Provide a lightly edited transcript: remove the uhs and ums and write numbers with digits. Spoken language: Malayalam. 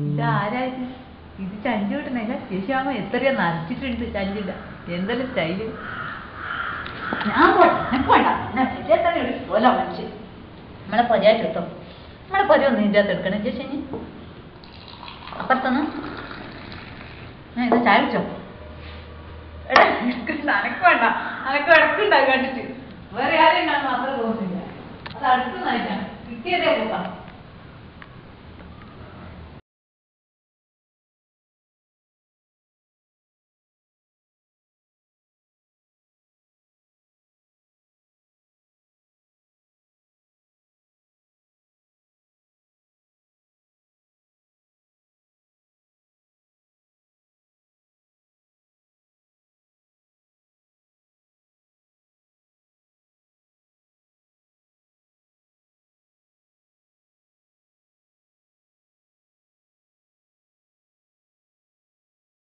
ഇതാരായത്? ഇത് ചഞ്ചു കിട്ടണില്ല. ശേഷിയാകുമ്പോ എത്രയോ നരച്ചിട്ടുണ്ട് ചഞ്ചില്ല. എന്തെല്ലാം സ്റ്റൈല്. ഞാൻ പോണ്ട പോലെ മനുഷ്യൻ നമ്മളെ പൊരയായിട്ട് കിട്ടോ. നമ്മളെ പൊര ഒന്നും ഇതിൻ്റെ അകത്ത് എടുക്കണം ചേച്ചി. അപ്പുറത്തൊന്ന് ഞാൻ ഇത് ചായ വെച്ചോ. എടാ അനക്ക് വേണ്ട, അനക്ക് ഇടക്കുണ്ടാവും കണ്ടിട്ട്. വേറെ ആരും ഉണ്ടാകുന്ന അത്ര തോന്നുന്നില്ല. അത് അടുത്തുനിന്നായിട്ടാണ് കിട്ടിയതേ പോകാം.